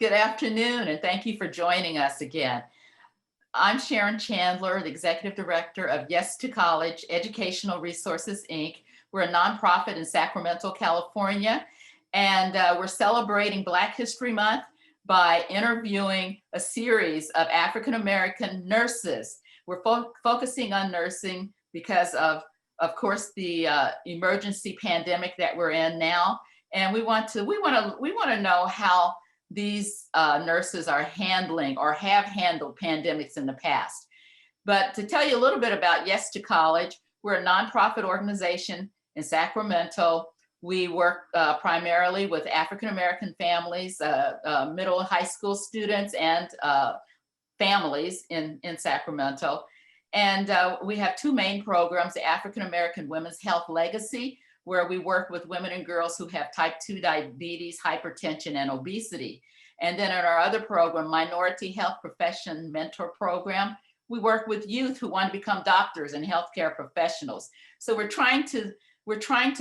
Good afternoon, and thank you for joining us again. I'm Sharon Chandler, the Executive Director of Yes to College Educational Resources, Inc. We're a nonprofit in Sacramento, California, and we're celebrating Black History Month by interviewing a series of African American nurses. We're focusing on nursing because of course, the emergency pandemic that we're in now, and we want to know how these nurses are handling or have handled pandemics in the past. But to tell you a little bit about Yes to College, we're a nonprofit organization in Sacramento. We work primarily with African American families, middle and high school students, and families in Sacramento. And we have two main programs: the African American Women's Health Legacy, where we work with women and girls who have type 2 diabetes, hypertension, and obesity. And then in our other program, Minority Health Profession Mentor Program, we work with youth who want to become doctors and healthcare professionals. So we're trying to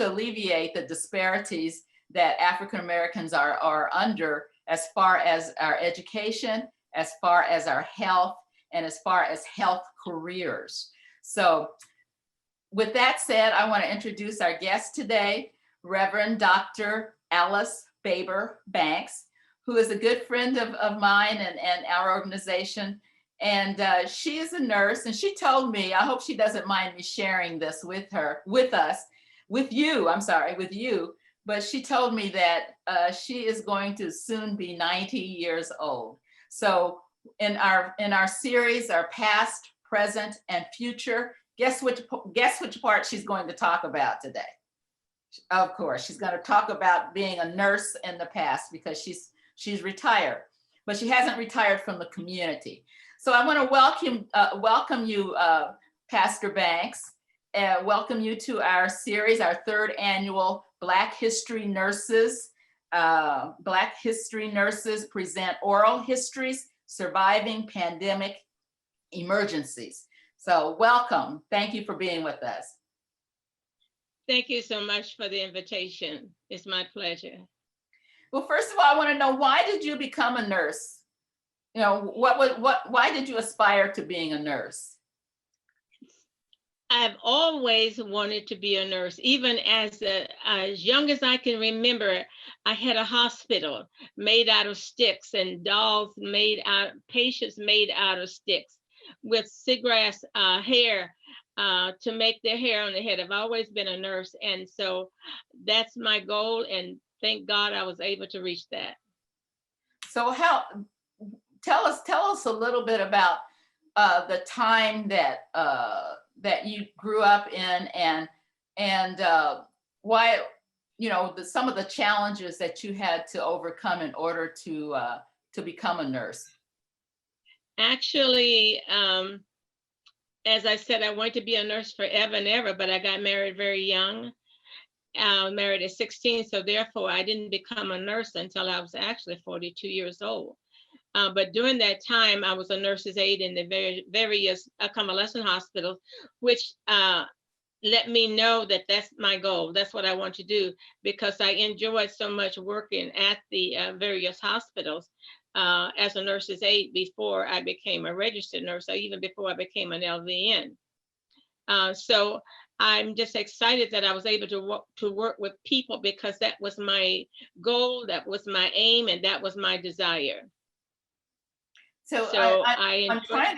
alleviate the disparities that African Americans are under as far as our education, as far as our health, and as far as health careers. So with that said, I want to introduce our guest today, Reverend Dr. Alice Faber Banks, who is a good friend of mine and our organization. And she is a nurse, and she told me, I hope she doesn't mind me sharing this with you, but she told me that she is going to soon be 90 years old. So in our series, our past, present, and future, guess which part she's going to talk about today? Of course, she's going to talk about being a nurse in the past, because she's retired, but she hasn't retired from the community. So I want to welcome you, Pastor Banks, and welcome you to our series, our third annual Black History Nurses. Black History Nurses present oral histories surviving pandemic emergencies. So welcome. Thank you for being with us. Thank you so much for the invitation. It's my pleasure. Well, first of all, I want to know, why did you become a nurse? You know, why did you aspire to being a nurse? I've always wanted to be a nurse. Even as young as I can remember, I had a hospital made out of sticks and patients made out of sticks with seagrass hair to make their hair on the head. I've always been a nurse, and so that's my goal, and thank God I was able to reach that. So tell us a little bit about the time that you grew up in, and why, some of the challenges that you had to overcome in order to become a nurse. Actually, as I said, I wanted to be a nurse forever and ever, but I got married very young. Married at 16, so therefore I didn't become a nurse until I was actually 42 years old. But during that time, I was a nurse's aide in the various convalescent hospitals, which let me know that that's my goal. That's what I want to do, because I enjoyed so much working at the various hospitals as a nurse's aide before I became a registered nurse, or even before I became an LVN. So I'm just excited that I was able to work with people, because that was my goal, that was my aim, and that was my desire. So I'm trying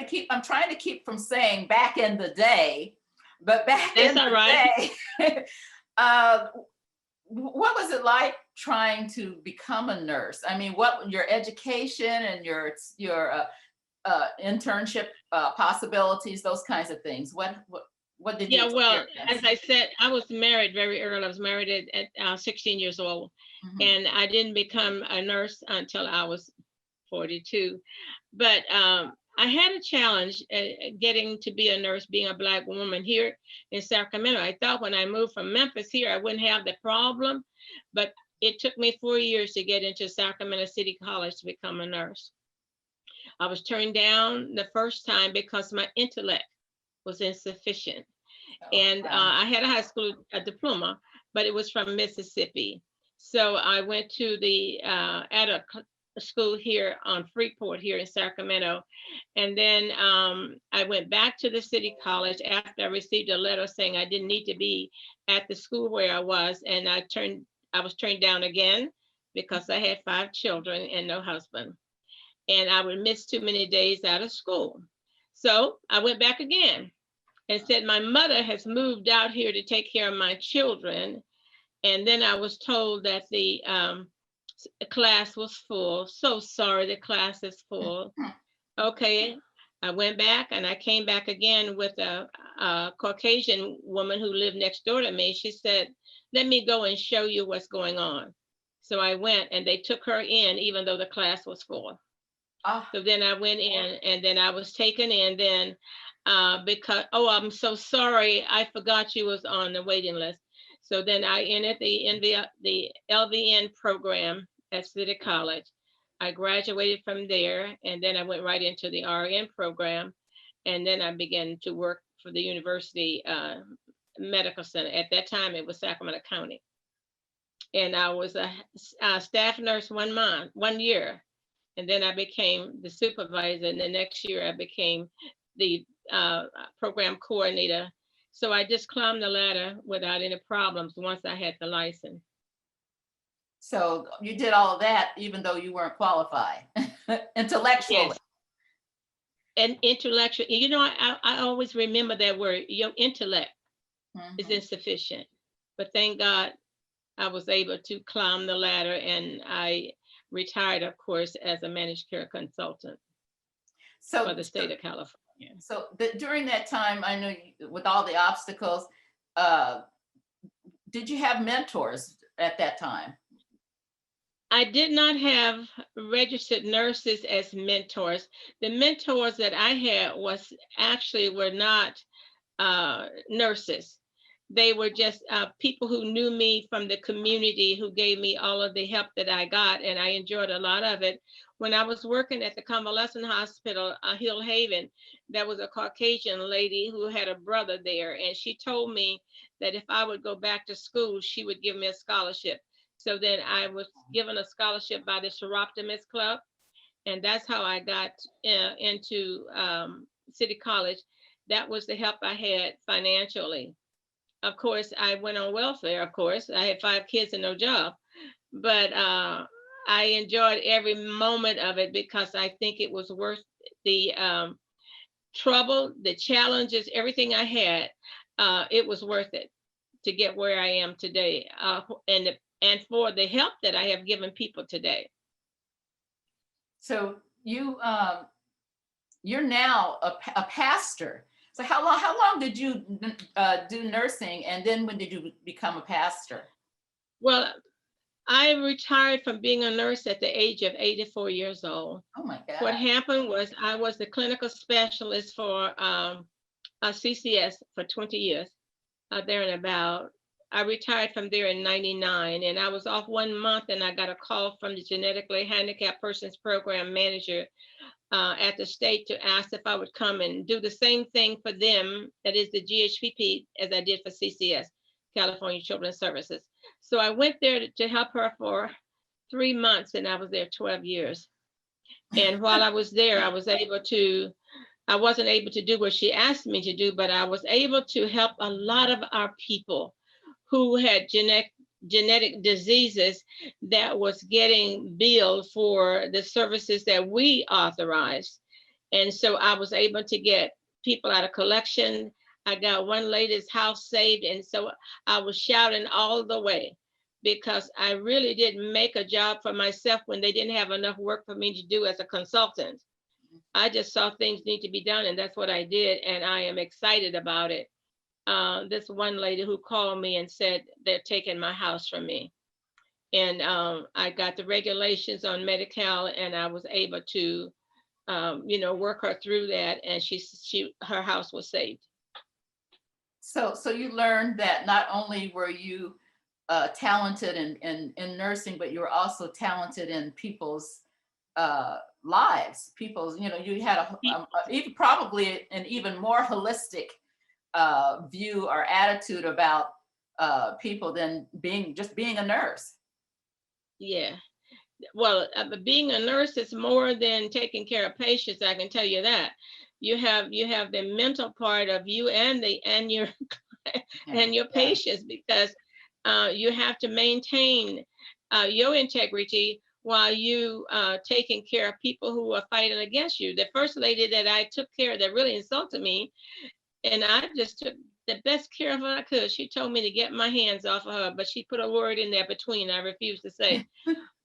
to keep from saying back in the day, but back in the day, what was it like trying to become a nurse? I mean, what your education and your internship possibilities, those kinds of things. What did you experience? Well, as I said, I was married very early. I was married at 16 years old, and I didn't become a nurse until I was 42. But I had a challenge getting to be a nurse, being a Black woman here in Sacramento. I thought when I moved from Memphis here, I wouldn't have the problem, but it took me 4 years to get into Sacramento City College to become a nurse. I was turned down the first time because my intellect was insufficient. And I had a high school diploma, but it was from Mississippi. So I went to the school here on Freeport here in Sacramento. And then I went back to the city college after I received a letter saying I didn't need to be at the school where I was. And I was turned down again because I had 5 children and no husband. And I would miss too many days out of school. So I went back again and said, my mother has moved out here to take care of my children. And then I was told that the class was full. So sorry, the class is full. Okay, I went back and I came back again with a Caucasian woman who lived next door to me. She said, let me go and show you what's going on. So I went and they took her in even though the class was full. So then I went in and then I was taken in then because, oh, I'm so sorry. I forgot you was on the waiting list. So then I entered the LVN program at City College. I graduated from there and then I went right into the RN program. And then I began to work for the University Medical Center. At that time, it was Sacramento County. And I was a staff nurse 1 year. And then I became the supervisor. And the next year I became the program coordinator. So I just climbed the ladder without any problems once I had the license. So you did all of that even though you weren't qualified intellectually. Yes. And intellectual, you know, I always remember that word, your intellect is insufficient. But thank God I was able to climb the ladder and I retired, of course, as a managed care consultant for the state of California. So during that time, I know with all the obstacles, did you have mentors at that time? I did not have registered nurses as mentors. The mentors that I had were not nurses. They were just people who knew me from the community who gave me all of the help that I got, and I enjoyed a lot of it. When I was working at the convalescent hospital, Hill Haven, there was a Caucasian lady who had a brother there, and she told me that if I would go back to school, she would give me a scholarship. So then I was given a scholarship by the Chiroptimist Club, and that's how I got into City College. That was the help I had financially. Of course, I went on welfare, of course. I had 5 kids and no job, but I enjoyed every moment of it because I think it was worth the trouble, the challenges, everything I had. It was worth it to get where I am today, and for the help that I have given people today. So you're now a pastor. So how long did you do nursing, and then when did you become a pastor? Well, I retired from being a nurse at the age of 84 years old. Oh my God. What happened was I was the clinical specialist for CCS for 20 years, there and about. I retired from there in 99, and I was off 1 month, and I got a call from the genetically handicapped persons program manager at the state to ask if I would come and do the same thing for them, that is the GHPP, as I did for CCS, California Children's Services. So I went there to help her for 3 months, and I was there 12 years. And while I was there, I wasn't able to do what she asked me to do, but I was able to help a lot of our people who had genetic diseases that was getting billed for the services that we authorized. And so I was able to get people out of collection. I got one lady's house saved. And so I was shouting all the way because I really didn't make a job for myself when they didn't have enough work for me to do as a consultant. I just saw things need to be done, and that's what I did. And I am excited about it. This one lady who called me and said they're taking my house from me. And I got the regulations on Medi-Cal, and I was able to, work her through that, and her house was saved. So you learned that not only were you talented in nursing, but you were also talented in people's lives. People's, you had even probably an even more holistic view or attitude about people than being a nurse. Yeah, well, being a nurse is more than taking care of patients. I can tell you that. You have the mental part of you and your and your patients, because you have to maintain your integrity while you taking care of people who are fighting against you. The first lady that I took care of that really insulted me, and I just took the best care of her I could. She told me to get my hands off of her, but she put a word in there between I refused to say.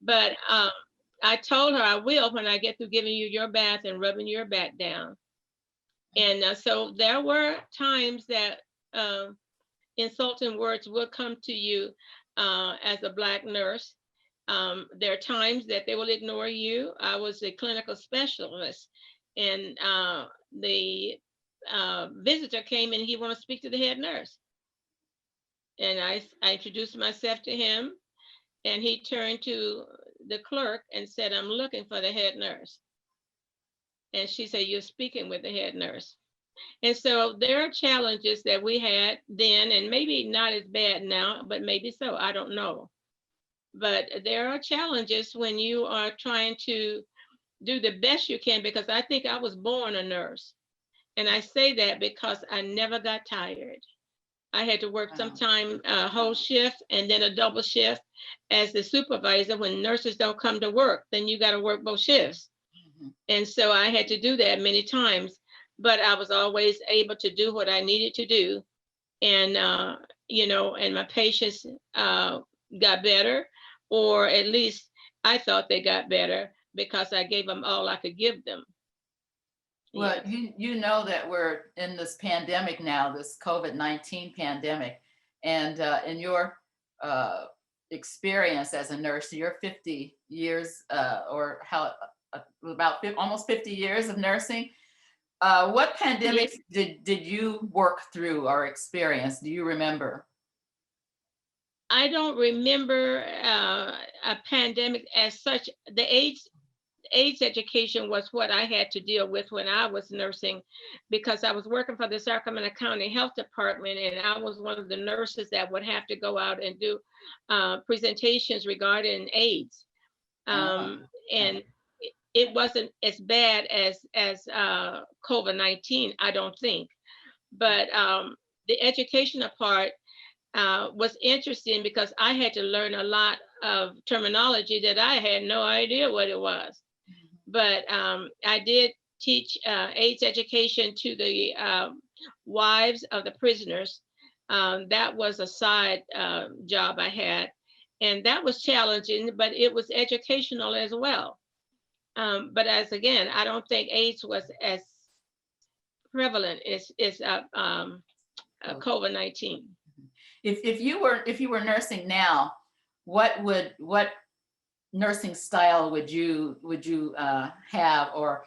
But I told her I will when I get through giving you your bath and rubbing your back down. And so there were times that insulting words would come to you as a Black nurse. There are times that they will ignore you. I was a clinical specialist, and the visitor came and he wanted to speak to the head nurse. And I introduced myself to him, and he turned to the clerk and said, "I'm looking for the head nurse." And she said, "You're speaking with the head nurse." And so there are challenges that we had then, and maybe not as bad now, but maybe so, I don't know. But there are challenges when you are trying to do the best you can, because I think I was born a nurse. And I say that because I never got tired. I had to work sometime a whole shift and then a double shift as the supervisor. When nurses don't come to work, then you got to work both shifts. And so I had to do that many times, but I was always able to do what I needed to do. And, you know, and my patients got better, or at least I thought they got better because I gave them all I could give them. Well, you know that we're in this pandemic now, this COVID-19 pandemic, and in your experience as a nurse, you're 50 years or how about almost 50 years of nursing. What pandemics did you work through or experience? Do you remember? I don't remember a pandemic as such. The AIDS education was what I had to deal with when I was nursing, because I was working for the Sacramento County Health Department, and I was one of the nurses that would have to go out and do presentations regarding AIDS. And it wasn't as bad as COVID-19, I don't think. But the educational part was interesting because I had to learn a lot of terminology that I had no idea what it was. But I did teach AIDS education to the wives of the prisoners. That was a side job I had. And that was challenging, but it was educational as well. But as again, I don't think AIDS was as prevalent as COVID-19. If you were nursing now, what nursing style would you have, or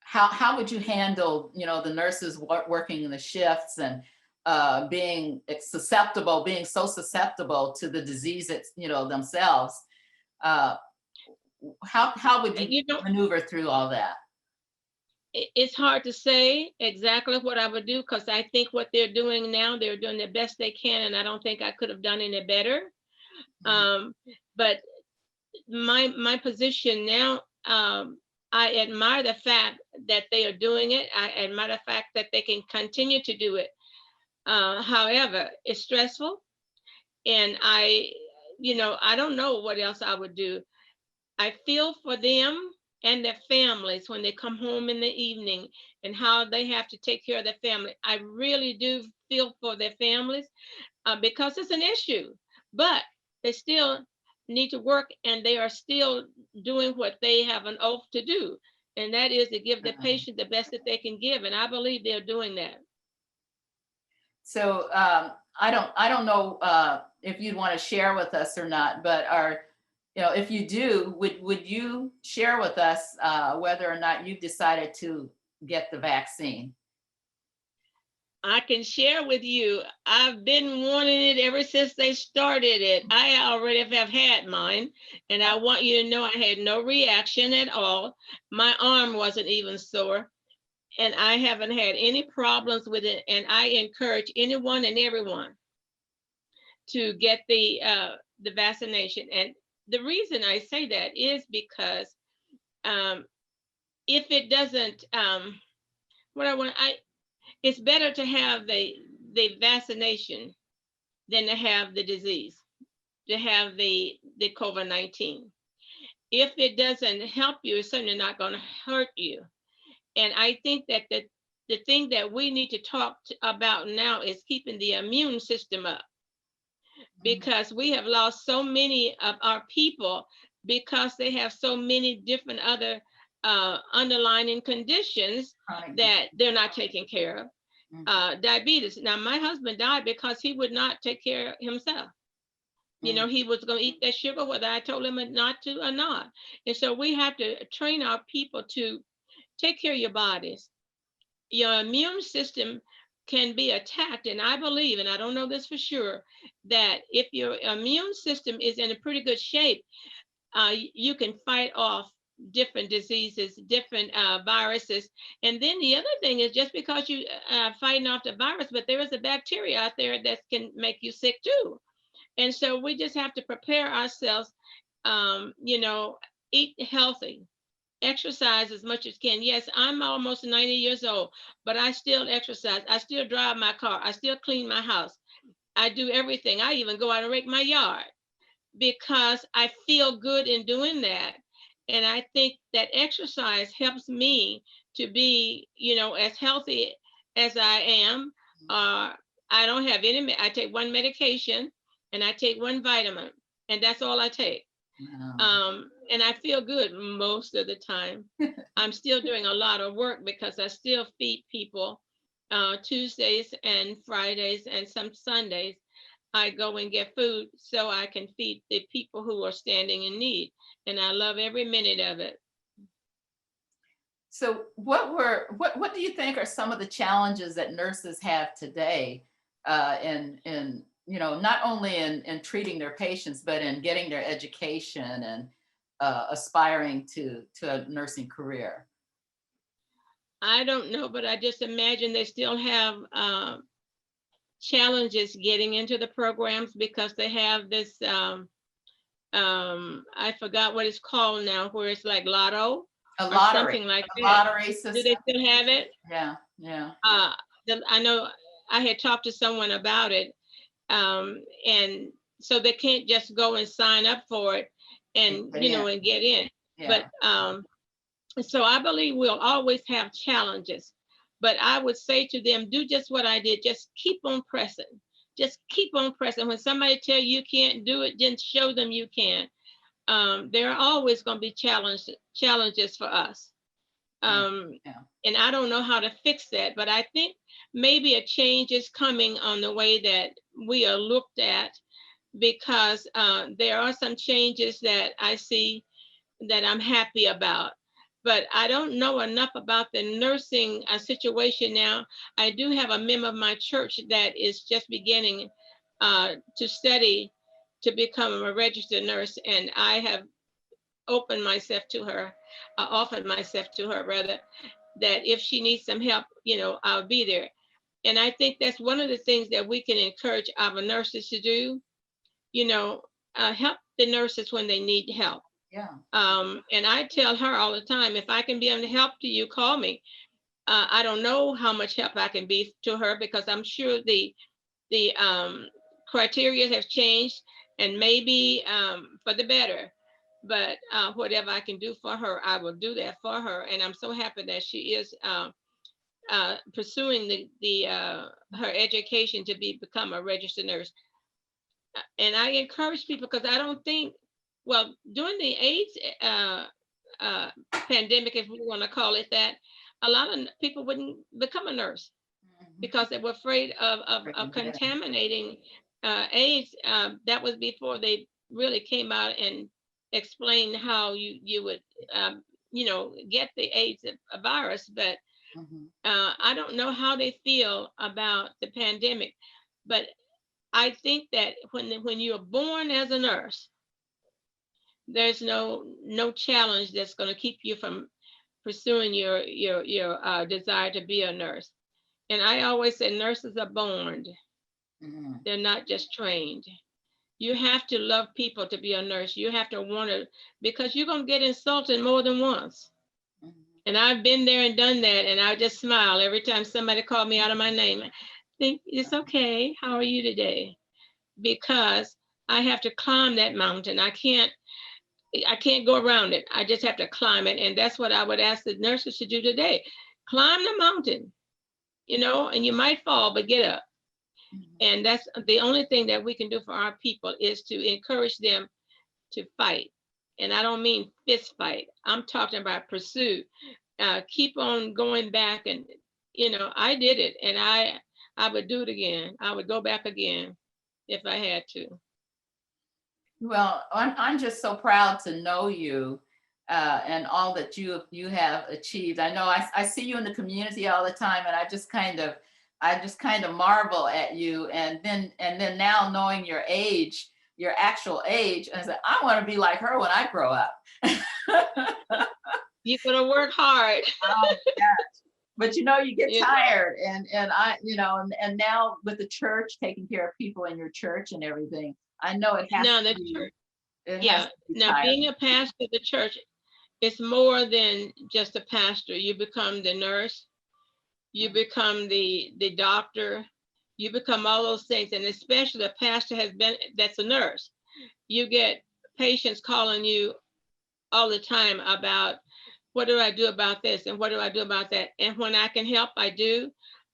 how would you handle, you know, the nurses working in the shifts and being so susceptible to the disease, you know, themselves? How would you maneuver through all that? It's hard to say exactly what I would do, because I think what they're doing now, they're doing the best they can, and I don't think I could have done any better. But my position now, I admire the fact that they are doing it. I admire the fact that they can continue to do it. However, it's stressful, and I don't know what else I would do. I feel for them and their families when they come home in the evening and how they have to take care of their family. I really do feel for their families because it's an issue, but they still need to work, and they are still doing what they have an oath to do. And that is to give the patient the best that they can give. And I believe they're doing that. So I don't know if you'd want to share with us or not, but if you do, would you share with us whether or not you've decided to get the vaccine? I can share with you, I've been wanting it ever since they started it. I already have had mine, and I want you to know I had no reaction at all. My arm wasn't even sore, and I haven't had any problems with it. And I encourage anyone and everyone to get the vaccination. And the reason I say that is because if it doesn't, what I want, it's better to have the vaccination than to have the disease, to have the COVID-19. If it doesn't help you, it's certainly not going to hurt you. And I think that the thing that we need to talk about now is keeping the immune system up, because we have lost so many of our people because they have so many different other underlying conditions that they're not taking care of. Diabetes. Now, my husband died because he would not take care of himself. You know, he was going to eat that sugar, whether I told him not to or not. And so we have to train our people to take care of your bodies. Your immune system can be attacked. And I believe, and I don't know this for sure, that if your immune system is in a pretty good shape, you can fight off different diseases, different viruses. And then the other thing is, just because you fighting off the virus, but there is a bacteria out there that can make you sick too. And so we just have to prepare ourselves, you know, eat healthy, exercise as much as can. Yes, I'm almost 90 years old, but I still exercise. I still drive my car. I still clean my house. I do everything. I even go out and rake my yard because I feel good in doing that. And I think that exercise helps me to be, you know, as healthy as I am. I don't have any, I take one medication and I take one vitamin, and that's all I take. And I feel good most of the time. I'm still doing a lot of work because I still feed people Tuesdays and Fridays and some Sundays. I go and get food so I can feed the people who are standing in need. And I love every minute of it. So what do you think are some of the challenges that nurses have today in you know, not only in treating their patients, but in getting their education and aspiring to a nursing career? I don't know, but I just imagine they still have challenges getting into the programs because they have this, I forgot what it's called now, where it's like lotto A or lottery, something like a that. lottery Do system. they still have it? Yeah, yeah. I know I had talked to someone about it, and so they can't just go and sign up for it and, you know, and get in. Yeah. But so I believe we'll always have challenges, but I would say to them, do just what I did. Just keep on pressing. Just keep on pressing. When somebody tell you can't do it, then show them you can. There are always going to be challenges for us. And I don't know how to fix that, but I think maybe a change is coming on the way that we are looked at, because there are some changes that I see that I'm happy about. But I don't know enough about the nursing situation now. I do have a member of my church that is just beginning to study to become a registered nurse, and I have opened myself to her, offered myself to her rather, that if she needs some help, you know, I'll be there. And I think that's one of the things that we can encourage our nurses to do, you know, help the nurses when they need help. Yeah. And I tell her all the time, if I can be able to help to you, call me. I don't know how much help I can be to her, because I'm sure the criteria have changed, and maybe for the better. But whatever I can do for her, I will do that for her. And I'm so happy that she is pursuing her education to become a registered nurse. And I encourage people, because I don't think, well, during the AIDS pandemic, if we want to call it that, a lot of people wouldn't become a nurse because they were afraid of contaminating AIDS. That was before they really came out and explained how you would, you know, get the AIDS virus. But I don't know how they feel about the pandemic. But I think that when you're born as a nurse, there's no challenge that's going to keep you from pursuing your desire to be a nurse. And I always say nurses are born. They're not just trained. You have to love people to be a nurse. You have to want to, because you're going to get insulted more than once. And I've been there and done that. And I just smile every time somebody called me out of my name. I think it's okay. How are you today? Because I have to climb that mountain. I can't go around it. I just have to climb it. And that's what I would ask the nurses to do today. Climb the mountain, and you might fall, but get up. And that's the only thing that we can do for our people, is to encourage them to fight. And I don't mean fist fight. I'm talking about pursuit. Keep on going back. And, I did it, and I would do it again. I would go back again if I had to. Well, I'm just so proud to know you and all that you have achieved. I know I see you in the community all the time, and I just kind of marvel at you. And then now knowing your age, your actual age, and I said, I want to be like her when I grow up. You're gonna work hard. Oh, gosh. But you get You know. tired, and I, and now with the church, taking care of people in your church and everything, I know it has Now to the be. church, It has yeah. to be Now tiring. being a pastor of the church, it's more than just a pastor. You become the nurse, you become the doctor, you become all those things. And especially a pastor that's a nurse. You get patients calling you all the time about, what do I do about this? And what do I do about that? And when I can help, I do.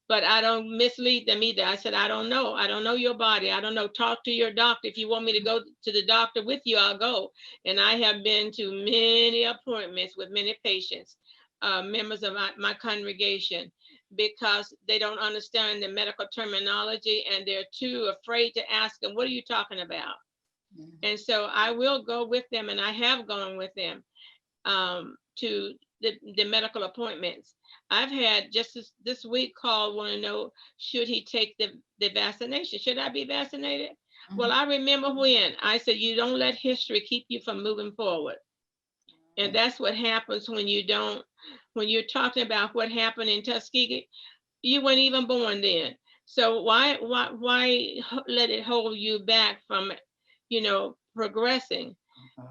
But I don't mislead them either. I said, I don't know. I don't know your body. I don't know. Talk to your doctor. If you want me to go to the doctor with you, I'll go. And I have been to many appointments with many patients, members of my congregation, because they don't understand the medical terminology, and they're too afraid to ask them, what are you talking about? Mm-hmm. And so I will go with them, and I have gone with them to the medical appointments. I've had just this week call, want to know, should he take the vaccination? Should I be vaccinated? Mm-hmm. Well, I remember when I said, you don't let history keep you from moving forward. And that's what happens when you're talking about what happened in Tuskegee. You weren't even born then. So why let it hold you back from, progressing?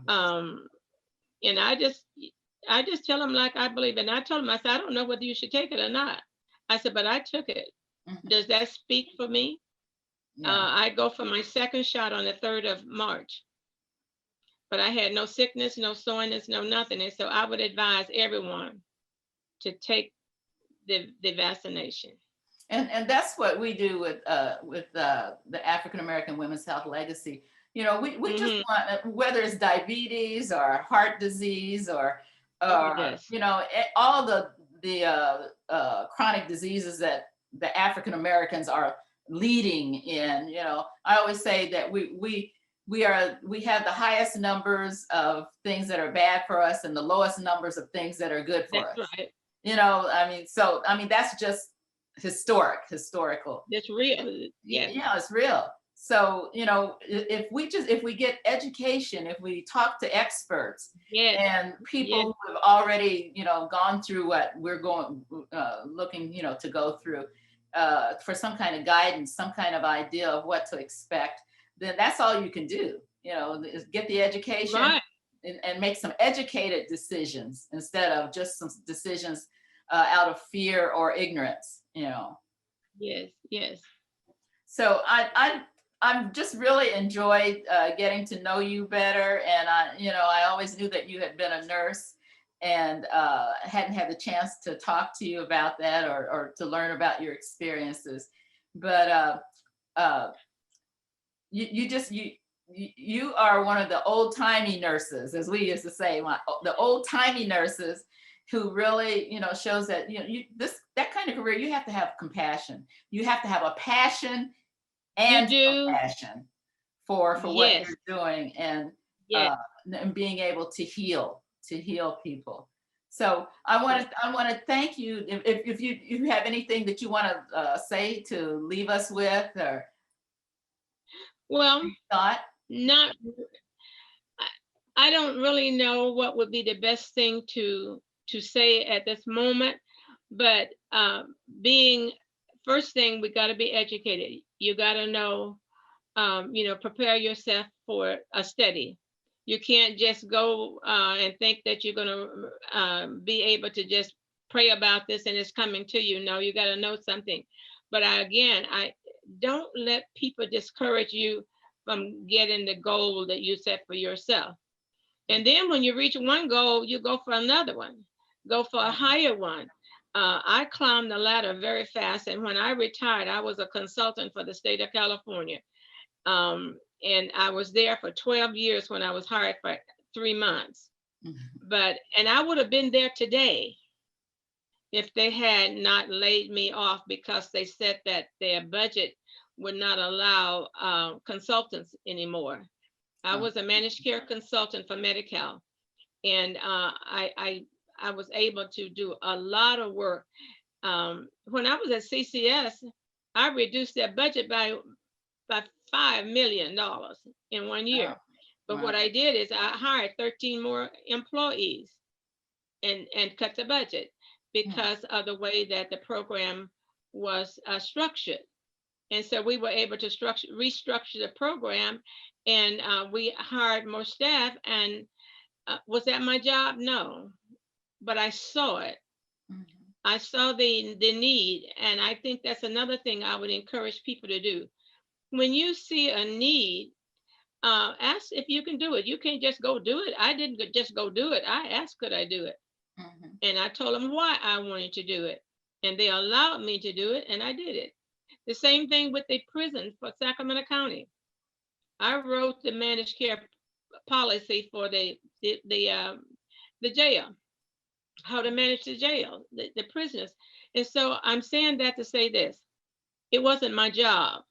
And I just tell them like I believe. And I told them, I said, I don't know whether you should take it or not. I said, but I took it. Mm-hmm. Does that speak for me? Yeah. I go for my second shot on the 3rd of March. But I had no sickness, no soreness, no nothing. And so I would advise everyone to take the vaccination. And that's what we do with the African American Women's Health Legacy. We mm-hmm. just want, whether it's diabetes or heart disease or yes. All the chronic diseases that the African Americans are leading in. I always say that we have the highest numbers of things that are bad for us and the lowest numbers of things that are good for that's us. Right. That's just historical. It's real. Yeah, it's real. So, if we get education, if we talk to experts, yes. and people yes. who have already, gone through what we're looking, to go through for some kind of guidance, some kind of idea of what to expect, then that's all you can do, is get the education right. and make some educated decisions instead of just some decisions out of fear or ignorance, Yes. So I'm just really enjoyed getting to know you better. And I always knew that you had been a nurse and hadn't had the chance to talk to you about that or to learn about your experiences. But you are one of the old timey nurses, as we used to say, the old timey nurses who really, shows that, that kind of career, you have to have compassion. You have to have a passion and compassion for yes. what you're doing and being able to heal people. So I want to thank you. If you have anything that you want to say to leave us with, or thought? Not. I don't really know what would be the best thing to say at this moment, but first thing, we got to be educated. You got to know prepare yourself for a study. You can't just go and think that you're going to be able to just pray about this and it's coming to you. No, you got to know something. But I don't let people discourage you from getting the goal that you set for yourself. And then when you reach one goal, you go for another one, go for a higher one. I climbed the ladder very fast. And when I retired, I was a consultant for the state of California. And I was there for 12 years when I was hired for 3 months. And I would have been there today if they had not laid me off because they said that their budget would not allow consultants anymore. I was a managed care consultant for Medi-Cal, and I was able to do a lot of work. When I was at CCS, I reduced their budget by $5 million in 1 year. But what I did is I hired 13 more employees and cut the budget because of the way that the program was structured. And so we were able to restructure the program, and we hired more staff. And was that my job? No, but I saw it. I saw the need, and I think that's another thing I would encourage people to do. When you see a need, ask if you can do it. You can't just go do it. I didn't just go do it. I asked, could I do it? And I told them why I wanted to do it. And they allowed me to do it, and I did it. The same thing with the prison for Sacramento County. I wrote the managed care policy for the jail, how to manage the jail, the prisoners. And so I'm saying that to say this. It wasn't my job,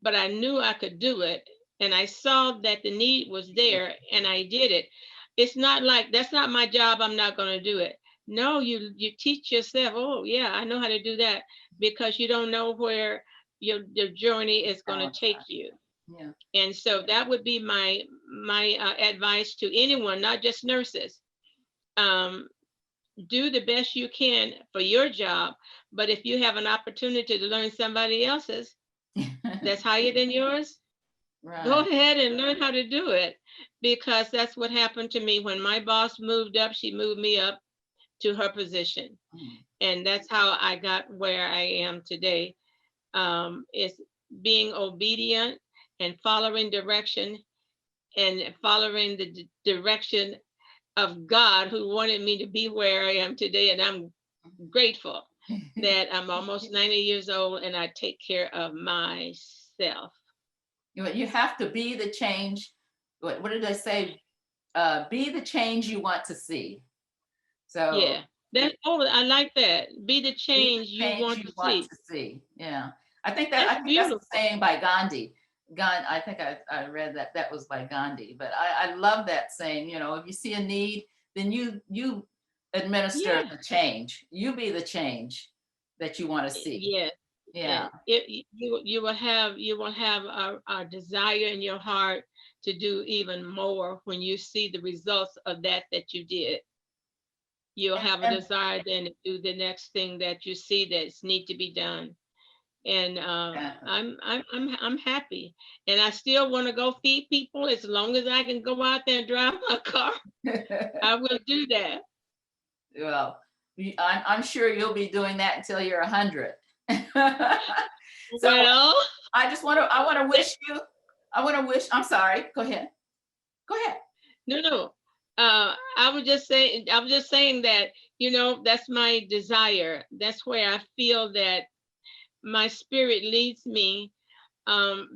but I knew I could do it. And I saw that the need was there, and I did it. It's not like, that's not my job, I'm not going to do it. No, you teach yourself, oh yeah, I know how to do that, because you don't know where your journey is going to take you. Yeah. And so that would be my advice to anyone, not just nurses. Do the best you can for your job, but if you have an opportunity to learn somebody else's that's higher than yours, go ahead and learn how to do it, because that's what happened to me. When my boss moved up, she moved me up to her position. And that's how I got where I am today. Is being obedient and following direction, and following the direction of God, who wanted me to be where I am today. And I'm grateful that I'm almost 90 years old and I take care of myself. You have to be the change. What did I say? Be the change you want to see. So yeah, I like that. Be the change you want to see. Yeah, I think that's a saying by Gandhi. I think I read that was by Gandhi, but I love that saying. If you see a need, then you administer the change. You be the change that you want to see. Yeah. Yeah. You will have a desire in your heart to do even more when you see the results of that you did. You'll have a desire then to do the next thing that you see that's need to be done. And I'm happy, and I still want to go feed people. As long as I can go out there and drive my car, I will do that. Well, I'm sure you'll be doing that until you're 100. Well, I want to wish. I'm sorry. Go ahead. No. I was just saying that, that's my desire. That's where I feel that my spirit leads me,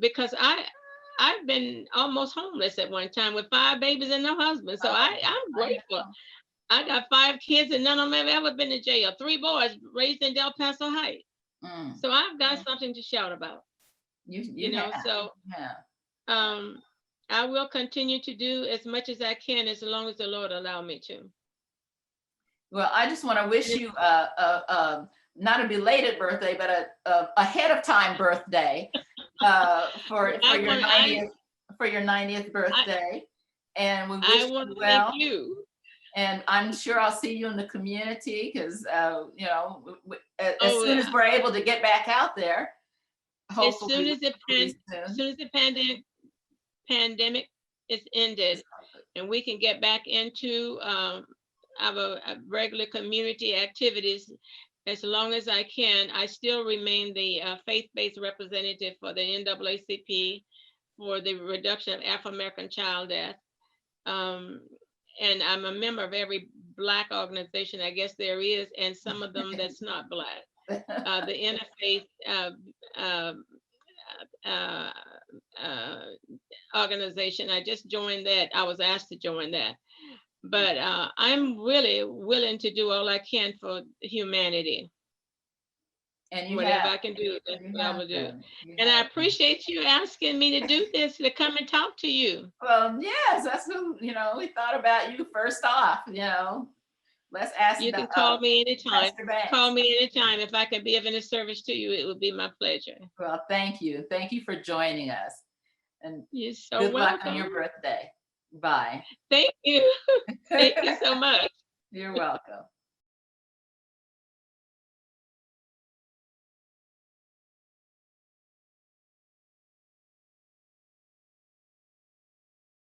because I've been almost homeless at one time with 5 babies and no husband. So I'm grateful. I got 5 kids and none of them have ever been in jail. 3 boys raised in Del Paso Heights. So I've got something to shout about. I will continue to do as much as I can, as long as the Lord allow me to. Well, I just want to wish you not a belated birthday, but a ahead of time birthday for your 90th birthday. And we wish you well. Thank you. And I'm sure I'll see you in the community, because as soon as we're able to get back out there, As hopefully, soon as the hopefully pandemic is ended and we can get back into our regular community activities, as long as I can, I still remain the faith-based representative for the NAACP for the reduction of Afro-American child death. And I'm a member of every Black organization, I guess there is, and some of them that's not Black. The interfaith organization, I just joined that. I was asked to join that. But I'm really willing to do all I can for humanity. And you Whatever have, I can do, that's what I will do. you And I have. appreciate you asking me to do this, to come and talk to you. Well, yes, that's who, we thought about you first off, let's ask. You can call me anytime. Pastor Banks. Call me anytime. If I can be of any service to you, it would be my pleasure. Well, thank you. Thank you for joining us. And You're so good luck welcome. on your birthday. Bye. Thank you. Thank you so much. You're welcome.